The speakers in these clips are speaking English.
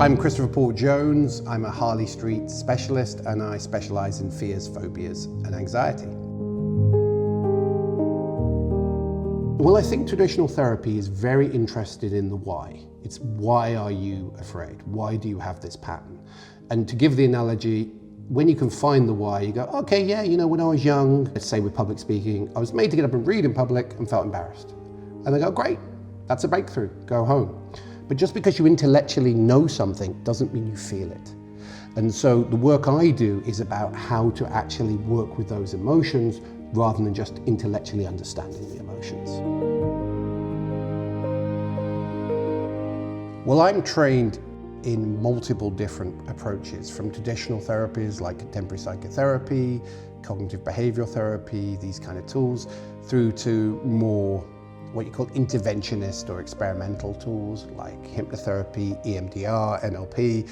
I'm Christopher Paul Jones. I'm a Harley Street specialist and I specialize in fears, phobias and anxiety. Well, I think traditional therapy is very interested in the why. It's why are you afraid? Why do you have this pattern? And to give the analogy, when you can find the why, you go, okay, yeah, when I was young, let's say with public speaking, I was made to get up and read in public and felt embarrassed. And they go, great, that's a breakthrough, go home. But just because you intellectually know something doesn't mean you feel it. And so the work I do is about how to actually work with those emotions rather than just intellectually understanding the emotions. Well, I'm trained in multiple different approaches, from traditional therapies like contemporary psychotherapy, cognitive behavioral therapy, these kind of tools, through to more what you call interventionist or experimental tools like hypnotherapy, EMDR, NLP,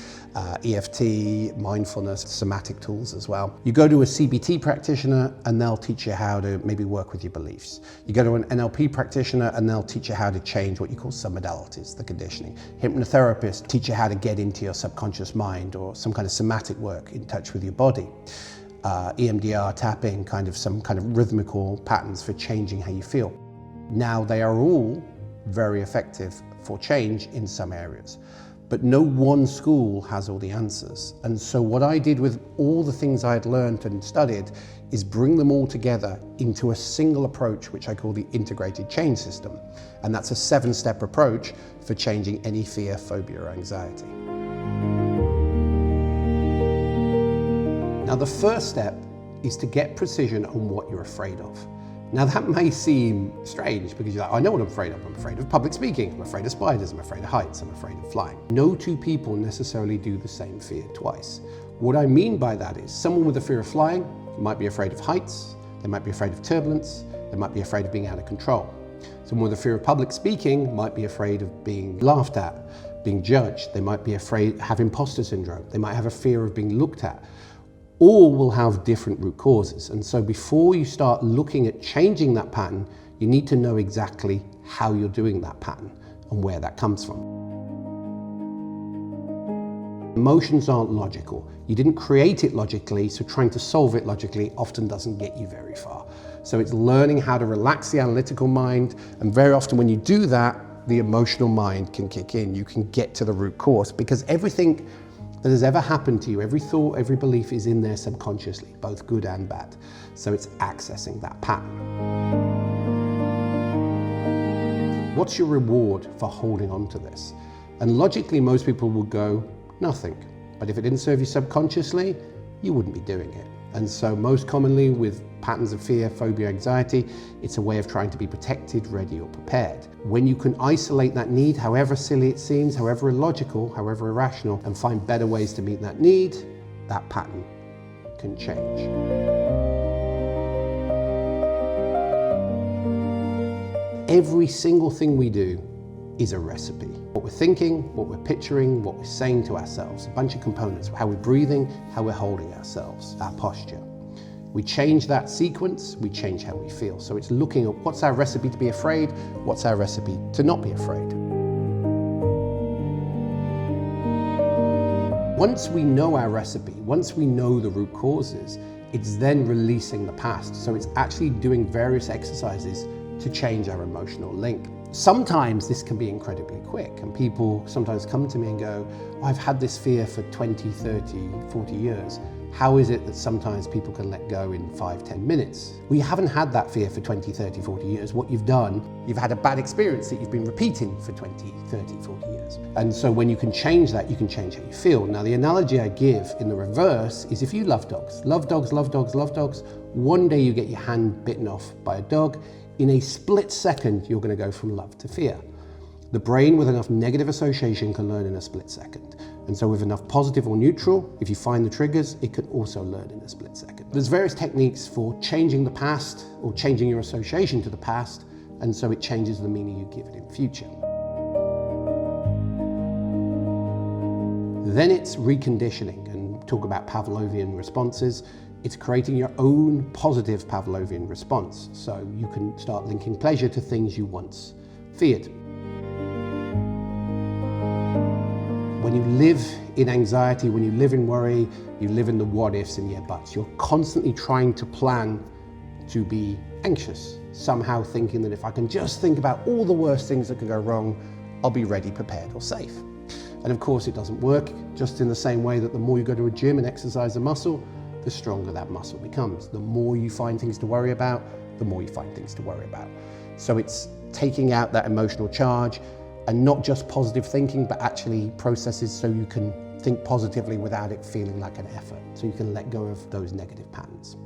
EFT, mindfulness, somatic tools as well. You go to a CBT practitioner and they'll teach you how to maybe work with your beliefs. You go to an NLP practitioner and they'll teach you how to change what you call submodalities, the conditioning. Hypnotherapists teach you how to get into your subconscious mind or some kind of somatic work in touch with your body. EMDR, tapping, some kind of rhythmical patterns for changing how you feel. Now, they are all very effective for change in some areas, but no one school has all the answers. And so what I did with all the things I had learned and studied is bring them all together into a single approach, which I call the integrated change system. And that's a 7-step approach for changing any fear, phobia, or anxiety. Now, the first step is to get precision on what you're afraid of. Now that may seem strange because you're like, I know what I'm afraid of. I'm afraid of public speaking, I'm afraid of spiders, I'm afraid of heights, I'm afraid of flying. No two people necessarily do the same fear twice. What I mean by that is someone with a fear of flying might be afraid of heights, they might be afraid of turbulence, they might be afraid of being out of control. Someone with a fear of public speaking might be afraid of being laughed at, being judged. They might be afraid, have imposter syndrome. They might have a fear of being looked at. All will have different root causes. And so before you start looking at changing that pattern, you need to know exactly how you're doing that pattern and where that comes from. Emotions aren't logical. You didn't create it logically, so trying to solve it logically often doesn't get you very far. So it's learning how to relax the analytical mind, and very often when you do that, the emotional mind can kick in. You can get to the root cause, because everything that has ever happened to you, every thought, every belief is in there subconsciously, both good and bad. So it's accessing that pattern. What's your reward for holding on to this? And logically, most people will go, nothing. But if it didn't serve you subconsciously, you wouldn't be doing it. And so most commonly with patterns of fear, phobia, anxiety, it's a way of trying to be protected, ready, or prepared. When you can isolate that need, however silly it seems, however illogical, however irrational, and find better ways to meet that need, that pattern can change. Every single thing we do is a recipe. What we're thinking, what we're picturing, what we're saying to ourselves, a bunch of components, how we're breathing, how we're holding ourselves, our posture. We change that sequence, we change how we feel. So it's looking at what's our recipe to be afraid, what's our recipe to not be afraid. Once we know our recipe, once we know the root causes, it's then releasing the past. So it's actually doing various exercises to change our emotional link. Sometimes this can be incredibly quick, and people sometimes come to me and go, I've had this fear for 20, 30, 40 years. How is it that sometimes people can let go in 5, 10 minutes? Well, you haven't had that fear for 20, 30, 40 years. What you've done, you've had a bad experience that you've been repeating for 20, 30, 40 years. And so when you can change that, you can change how you feel. Now, the analogy I give in the reverse is if you love dogs, love dogs, love dogs, love dogs, one day you get your hand bitten off by a dog, in a split second, you're going to go from love to fear. The brain with enough negative association can learn in a split second. And so with enough positive or neutral, if you find the triggers, it can also learn in a split second. There's various techniques for changing the past or changing your association to the past, and so it changes the meaning you give it in future. Then it's reconditioning, and talk about Pavlovian responses. It's creating your own positive Pavlovian response. So you can start linking pleasure to things you once feared. When you live in anxiety, when you live in worry, you live in the what ifs and yeah buts. You're constantly trying to plan to be anxious, somehow thinking that if I can just think about all the worst things that could go wrong, I'll be ready, prepared or safe. And of course it doesn't work, just in the same way that the more you go to a gym and exercise a muscle, the stronger that muscle becomes. The more you find things to worry about, the more you find things to worry about. So it's taking out that emotional charge and not just positive thinking, but actually processes so you can think positively without it feeling like an effort. So you can let go of those negative patterns.